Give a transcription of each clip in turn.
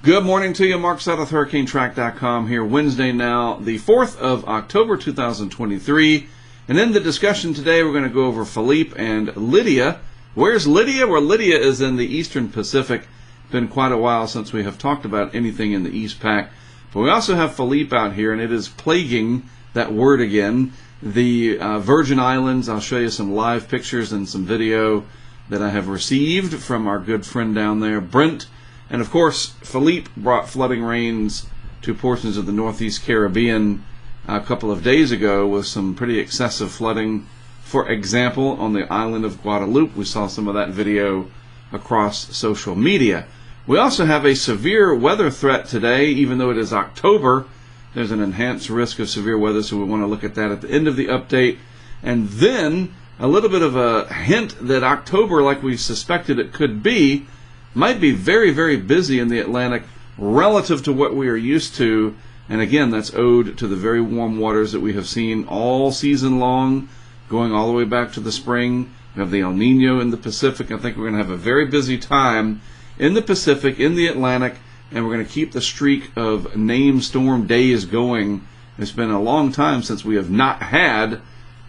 Good morning to you. Mark Sutton with HurricaneTrack.com here. Wednesday now, the 4th of October, 2023. And in the discussion today, we're going to go over Philippe and Lydia. Where's Lydia? Well, Lydia is in the Eastern Pacific. It's been quite a while since we have talked about anything in the East Pac. But we also have Philippe out here, and it is plaguing, that word again, the Virgin Islands. I'll show you some live pictures and some video that I have received from our good friend down there, Brent. And of course, Philippe brought flooding rains to portions of the Northeast Caribbean a couple of days ago with some pretty excessive flooding. For example, on the island of Guadeloupe, we saw some of that video across social media. We also have a severe weather threat today, even though it is October. There's an enhanced risk of severe weather, so we want to look at that at the end of the update. And then a little bit of a hint that October, like we suspected it could be, might be very, very busy in the Atlantic relative to what we are used to. And again, that's owed to the very warm waters that we have seen all season long, going all the way back to the spring. We have the El Nino in the Pacific. I think we're going to have a very busy time in the Pacific, in the Atlantic, and we're going to keep the streak of named storm days going. It's been a long time since we have not had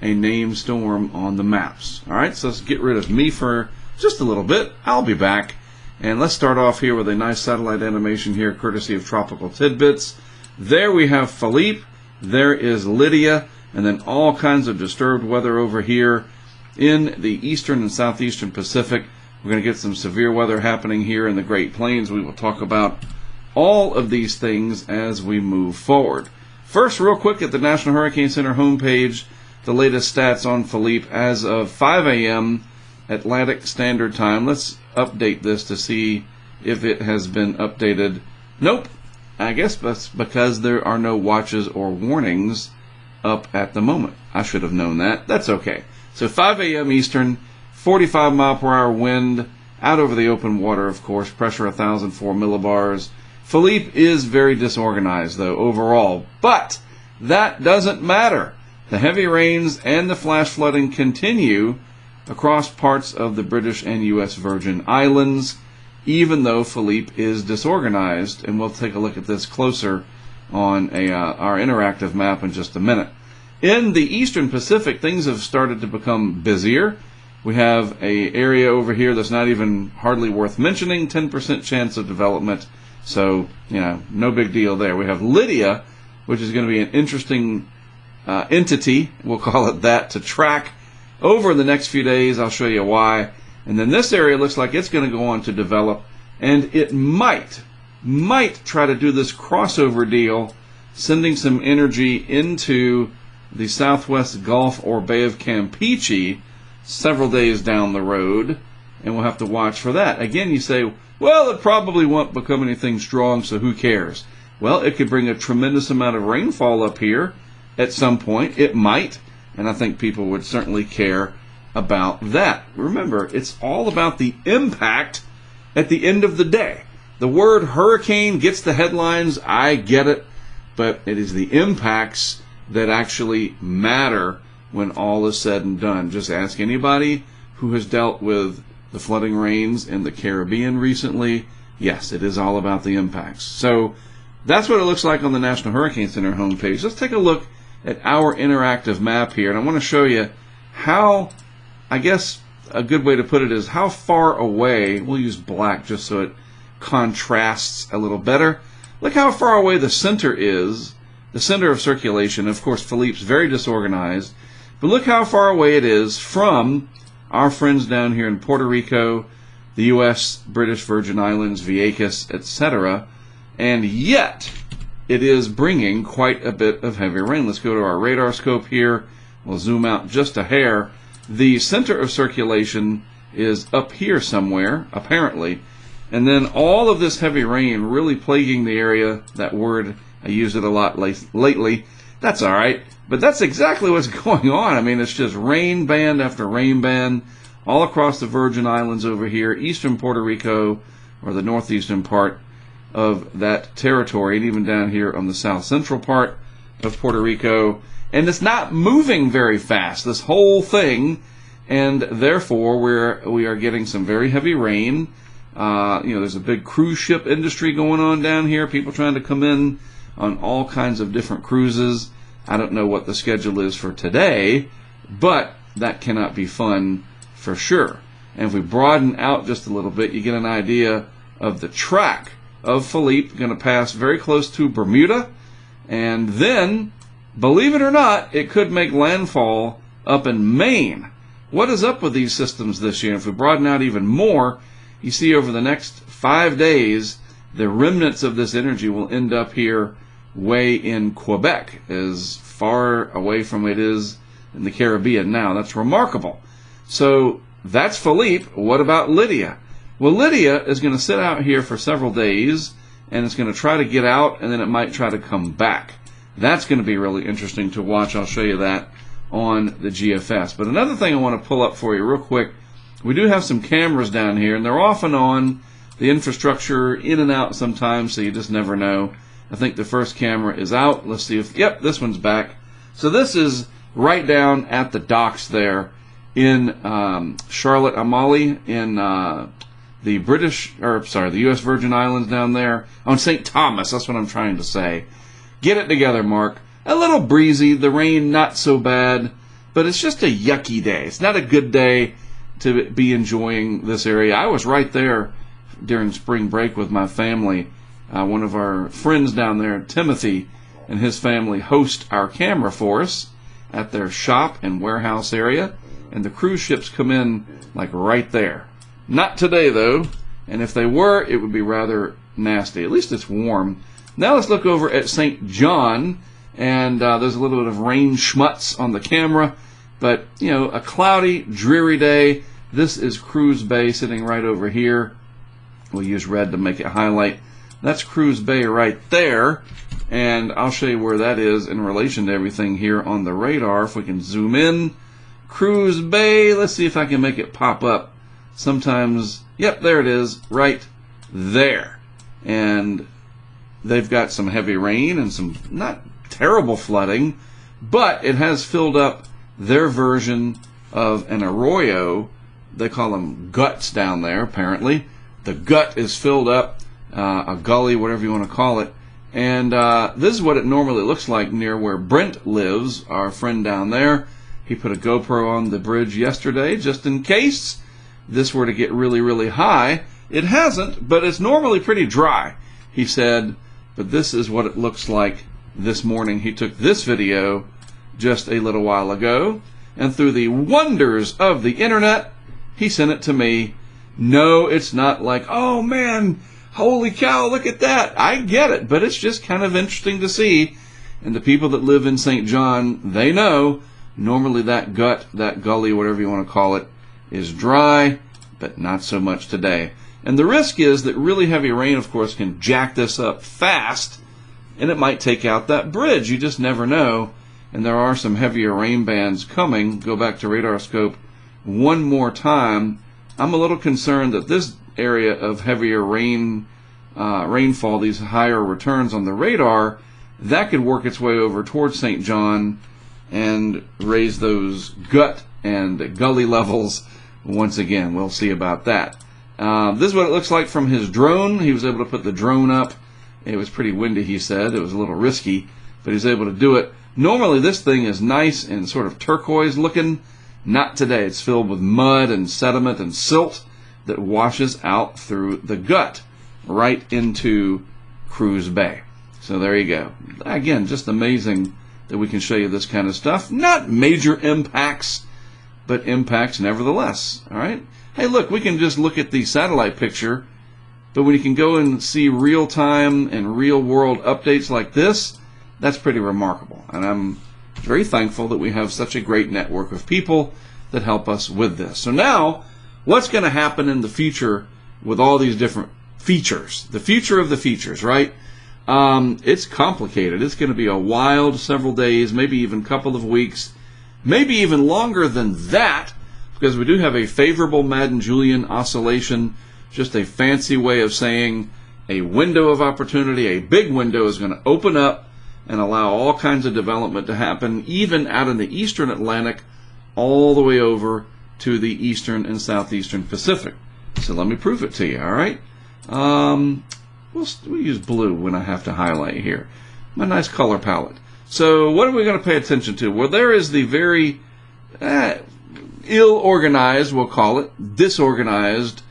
a named storm on the maps. All right, so let's get rid of me for just a little bit. I'll be back. And let's start off here with a nice satellite animation here, courtesy of Tropical Tidbits. There we have Philippe. There is Lydia. And then all kinds of disturbed weather over here in the eastern and southeastern Pacific. We're going to get some severe weather happening here in the Great Plains. We will talk about all of these things as we move forward. First, real quick, at the National Hurricane Center homepage, the latest stats on Philippe as of 5 a.m. Atlantic Standard Time. Let's update this to see if it has been updated. Nope. I guess that's because there are no watches or warnings up at the moment. I should have known that. That's okay. So 5 a.m. Eastern, 45 mile per hour wind, out over the open water, of course, pressure 1,004 millibars. Philippe is very disorganized, though, overall. But that doesn't matter. The heavy rains and the flash flooding continue across parts of the British and U.S. Virgin Islands, even though Philippe is disorganized. And we'll take a look at this closer on our interactive map in just a minute. In the Eastern Pacific, things have started to become busier. We have an area over here that's not even hardly worth mentioning, 10% chance of development. So, no big deal there. We have Lydia, which is going to be an interesting entity, we'll call it that, to track over the next few days. I'll show you why. And then this area looks like it's going to go on to develop, and it might try to do this crossover deal, sending some energy into the southwest Gulf or Bay of Campeche several days down the road, and we'll have to watch for that. Again, you say, well, it probably won't become anything strong, so who cares? Well, it could bring a tremendous amount of rainfall up here at some point. It might. And I think people would certainly care about that. Remember, it's all about the impact at the end of the day. The word hurricane gets the headlines, I get it, but it is the impacts that actually matter when all is said and done. Just ask anybody who has dealt with the flooding rains in the Caribbean recently. Yes, it is all about the impacts. So that's what it looks like on the National Hurricane Center homepage. Let's take a look at our interactive map here, and I want to show you how, I guess a good way to put it is how far away, we'll use black just so it contrasts a little better. Look how far away the center is, the center of circulation. Of course, Philippe's very disorganized, but look how far away it is from our friends down here in Puerto Rico, the U.S., British Virgin Islands, Vieques, etc., and yet it is bringing quite a bit of heavy rain. Let's go to our radar scope here. We'll zoom out just a hair. The center of circulation is up here somewhere, apparently. And then all of this heavy rain really plaguing the area. That word, I use it a lot lately. That's all right. But that's exactly what's going on. I mean, it's just rain band after rain band all across the Virgin Islands over here, eastern Puerto Rico, or the northeastern part of that territory, and even down here on the south central part of Puerto Rico. And it's not moving very fast, this whole thing, and therefore we are getting some very heavy rain There's a big cruise ship industry going on down here. People trying to come in on all kinds of different cruises. I don't know what the schedule is for today, but that cannot be fun for sure. And if we broaden out just a little bit, you get an idea of the track of Philippe, going to pass very close to Bermuda, and then, believe it or not, it could make landfall up in Maine. What is up with these systems this year? If we broaden out even more, you see over the next 5 days, the remnants of this energy will end up here way in Quebec, as far away from it is in the Caribbean now. That's remarkable. So that's Philippe. What about Lydia? Well, Lydia is going to sit out here for several days, and it's going to try to get out, and then it might try to come back. That's going to be really interesting to watch. I'll show you that on the GFS. But another thing I want to pull up for you real quick, we do have some cameras down here, and they're off and on. The infrastructure in and out sometimes, so you just never know. I think the first camera is out. Let's see if, yep, this one's back. So this is right down at the docks there in Charlotte Amalie in the U.S. Virgin Islands down there on St. Thomas. That's what I'm trying to say. Get it together, Mark. A little breezy, the rain not so bad, but it's just a yucky day. It's not a good day to be enjoying this area. I was right there during spring break with my family. One of our friends down there, Timothy, and his family host our camera for us at their shop and warehouse area, and the cruise ships come in like right there. Not today, though, and if they were, it would be rather nasty. At least it's warm. Now let's look over at St. John, and there's a little bit of rain schmutz on the camera, but, a cloudy, dreary day. This is Cruise Bay sitting right over here. We'll use red to make it highlight. That's Cruise Bay right there, and I'll show you where that is in relation to everything here on the radar. If we can zoom in, Cruise Bay, let's see if I can make it pop up. Sometimes, yep, there it is, right there. And they've got some heavy rain and some not terrible flooding, but it has filled up their version of an arroyo. They call them guts down there, apparently. The gut is filled up, a gully, whatever you want to call it. And this is what it normally looks like near where Brent lives, our friend down there. He put a GoPro on the bridge yesterday just in case this were to get really, really high. It hasn't, but it's normally pretty dry, he said. But this is what it looks like this morning. He took this video just a little while ago, and through the wonders of the internet, he sent it to me. No, it's not like, oh man, holy cow, look at that. I get it, but it's just kind of interesting to see. And the people that live in St. John, they know normally that gut, that gully, whatever you want to call it, is dry, but not so much today. And the risk is that really heavy rain, of course, can jack this up fast, and it might take out that bridge. You just never know. And there are some heavier rain bands coming. Go back to radar scope one more time. I'm a little concerned that this area of heavier rainfall, these higher returns on the radar, that could work its way over towards St. John and raise those gut and gully levels once again. We'll see about that. This is what it looks like from his drone. He was able to put the drone up. It was pretty windy, he said. It was a little risky, but he was able to do it. Normally this thing is nice and sort of turquoise looking. Not today. It's filled with mud and sediment and silt that washes out through the gut right into Cruise Bay. So there you go. Again, just amazing that we can show you this kind of stuff. Not major impacts, but impacts nevertheless. All right. Hey, look, we can just look at the satellite picture, but when you can go and see real-time and real-world updates like this, that's pretty remarkable. And I'm very thankful that we have such a great network of people that help us with this. So now, what's going to happen in the future with all these different features? The future of the features, right? It's complicated. It's going to be a wild several days, maybe even a couple of weeks, maybe even longer than that, because we do have a favorable Madden-Julian oscillation, just a fancy way of saying a window of opportunity, a big window is going to open up and allow all kinds of development to happen, even out in the eastern Atlantic, all the way over to the eastern and southeastern Pacific. So let me prove it to you, all right? We'll use blue when I have to highlight here. My nice color palette. So what are we going to pay attention to? Well, there is the very ill-organized, we'll call it, disorganized,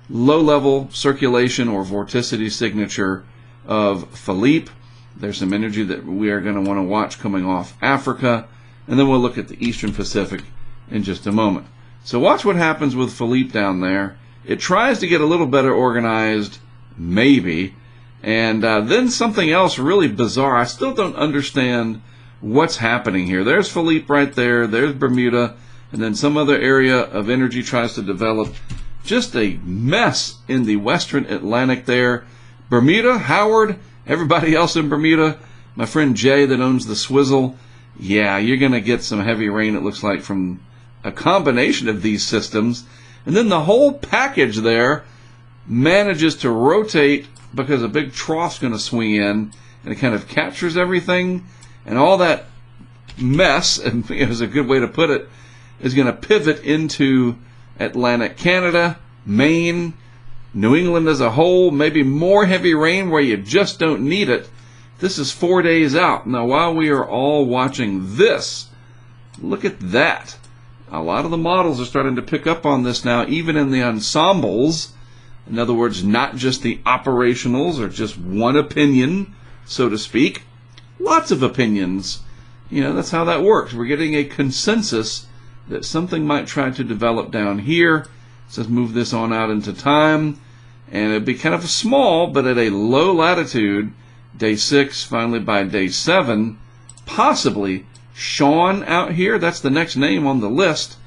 low-level circulation or vorticity signature of Philippe. There's some energy that we are going to want to watch coming off Africa. And then we'll look at the Eastern Pacific in just a moment. So watch what happens with Philippe down there. It tries to get a little better organized, maybe. And then something else really bizarre. I still don't understand what's happening here. There's Philippe right there. There's Bermuda. And then some other area of energy tries to develop. Just a mess in the Western Atlantic there. Bermuda, Howard, everybody else in Bermuda. My friend Jay that owns the Swizzle. Yeah, you're going to get some heavy rain, it looks like, from a combination of these systems. And then the whole package there manages to rotate because a big trough's going to swing in, and it kind of captures everything. And all that mess, and is a good way to put it, is going to pivot into Atlantic Canada, Maine, New England as a whole, maybe more heavy rain where you just don't need it. This is 4 days out. Now, while we are all watching this, look at that. A lot of the models are starting to pick up on this now, even in the ensembles. In other words, not just the operationals or just one opinion, so to speak. Lots of opinions. You know, that's how that works. We're getting a consensus that something might try to develop down here. So let's move this on out into time. And it'd be kind of small, but at a low latitude, day 6, finally by day 7, possibly Sean out here. That's the next name on the list.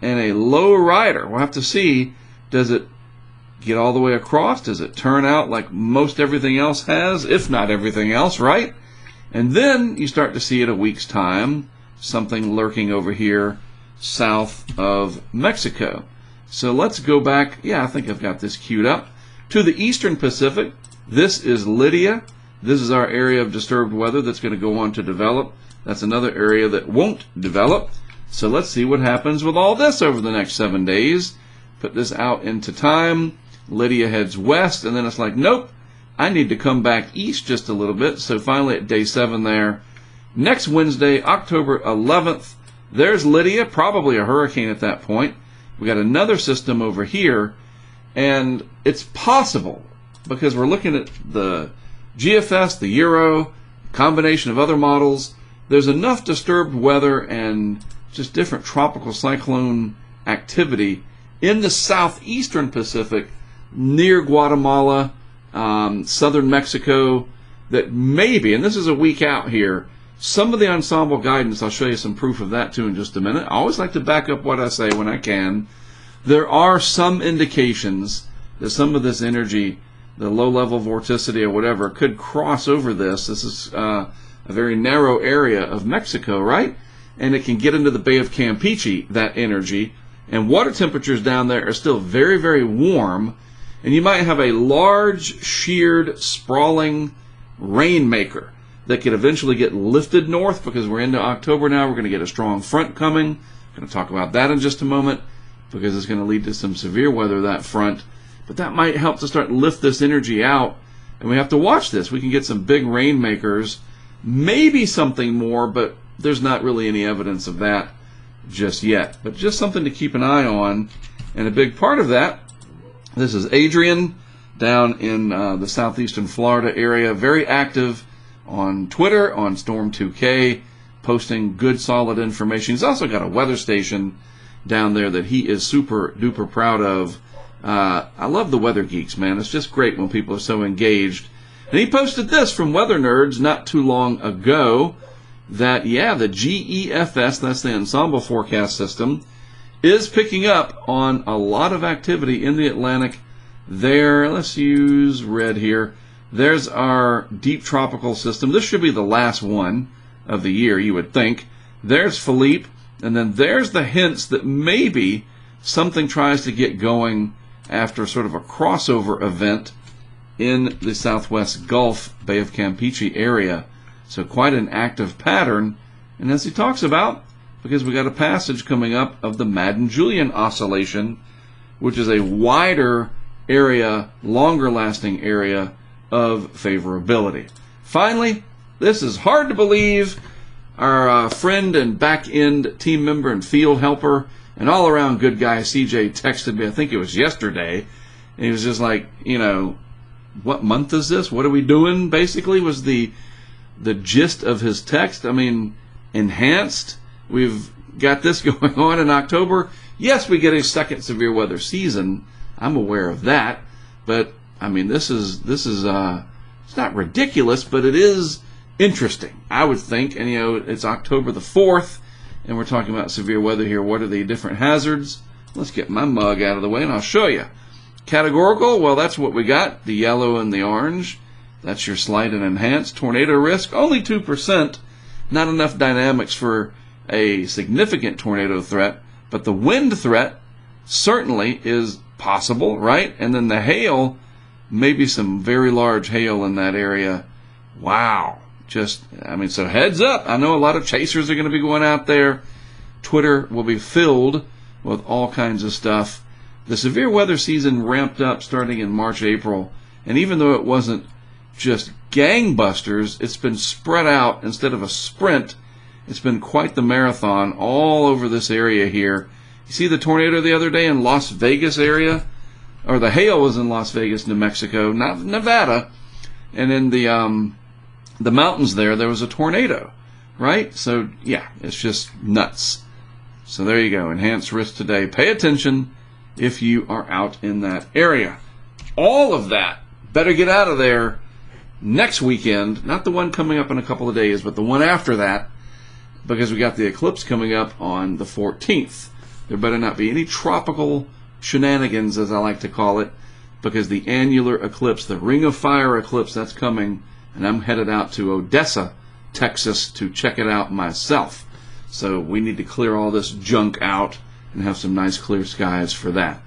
And a low rider. We'll have to see, does it get all the way across? Does it turn out like most everything else has, if not everything else, right? And then you start to see at a week's time something lurking over here south of Mexico. So let's go back. Yeah, I think I've got this queued up. To the Eastern Pacific, this is Lidia. This is our area of disturbed weather that's going to go on to develop. That's another area that won't develop. So let's see what happens with all this over the next 7 days. Put this out into time. Lidia heads west, and then it's like, nope, I need to come back east just a little bit. So finally at day 7 there, next Wednesday, October 11th, there's Lidia, probably a hurricane at that point. We got another system over here, and it's possible, because we're looking at the GFS, the Euro, combination of other models, there's enough disturbed weather and just different tropical cyclone activity in the southeastern Pacific near Guatemala, southern Mexico, that maybe, and this is a week out here, some of the ensemble guidance, I'll show you some proof of that too in just a minute. I always like to back up what I say when I can. There are some indications that some of this energy, the low-level vorticity or whatever, could cross over this. This is a very narrow area of Mexico, right? And it can get into the Bay of Campeche, that energy. And water temperatures down there are still very, very warm. And you might have a large, sheared, sprawling rainmaker that could eventually get lifted north, because we're into October now. We're going to get a strong front coming. I'm going to talk about that in just a moment, because it's going to lead to some severe weather, that front. But that might help to start lift this energy out. And we have to watch this. We can get some big rainmakers, maybe something more, but there's not really any evidence of that just yet. But just something to keep an eye on. And a big part of that, this is Adrian down in the southeastern Florida area, very active on Twitter, on Storm2K, posting good, solid information. He's also got a weather station down there that he is super duper proud of. I love the weather geeks, man. It's just great when people are so engaged. And he posted this from Weather Nerds not too long ago, that, yeah, the GEFS, that's the ensemble forecast system, is picking up on a lot of activity in the Atlantic. There, let's use red here. There's our deep tropical system. This should be the last one of the year, you would think. There's Philippe, and then there's the hints that maybe something tries to get going after sort of a crossover event in the southwest Gulf, Bay of Campeche area. So quite an active pattern. And as he talks about, because we got a passage coming up of the Madden-Julian oscillation, which is a wider area, longer lasting area of favorability. Finally, this is hard to believe. Our friend and back-end team member and field helper and all-around good guy, CJ, texted me, I think it was yesterday, and he was just like, what month is this? What are we doing, basically, was the gist of his text. I mean, enhanced. We've got this going on in October. Yes, we get a second severe weather season. I'm aware of that. But, I mean, this is it's not ridiculous, but it is interesting, I would think. And, it's October the 4th, and we're talking about severe weather here. What are the different hazards? Let's get my mug out of the way, and I'll show you. Categorical, well, that's what we got, the yellow and the orange. That's your slight and enhanced. Tornado risk, only 2%. Not enough dynamics for a significant tornado threat, but the wind threat certainly is possible, right? And then the hail, maybe some very large hail in that area. Wow. So heads up. I know a lot of chasers are going to be going out there. Twitter will be filled with all kinds of stuff. The severe weather season ramped up starting in March, April, and even though it wasn't just gangbusters, it's been spread out instead of a sprint. It's been quite the marathon all over this area here. You see the tornado the other day in Las Vegas area? Or the hail was in Las Vegas, New Mexico, not Nevada. And in the mountains there was a tornado, right? So, yeah, it's just nuts. So there you go. Enhanced risk today. Pay attention if you are out in that area. All of that, better get out of there next weekend. Not the one coming up in a couple of days, but the one after that, because we got the eclipse coming up on the 14th. There better not be any tropical shenanigans, as I like to call it, because the annular eclipse, the Ring of Fire eclipse, that's coming, and I'm headed out to Odessa, Texas, to check it out myself. So we need to clear all this junk out and have some nice clear skies for that.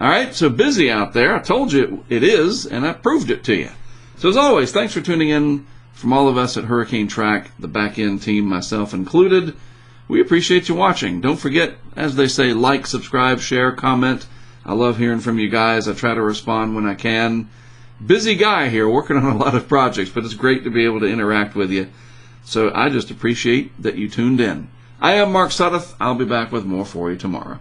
All right, so busy out there. I told you it is, and I proved it to you. So as always, thanks for tuning in. From all of us at HurricaneTrack, the back-end team, myself included, we appreciate you watching. Don't forget, as they say, like, subscribe, share, comment. I love hearing from you guys. I try to respond when I can. Busy guy here, working on a lot of projects, but it's great to be able to interact with you. So I just appreciate that you tuned in. I am Mark Sudduth. I'll be back with more for you tomorrow.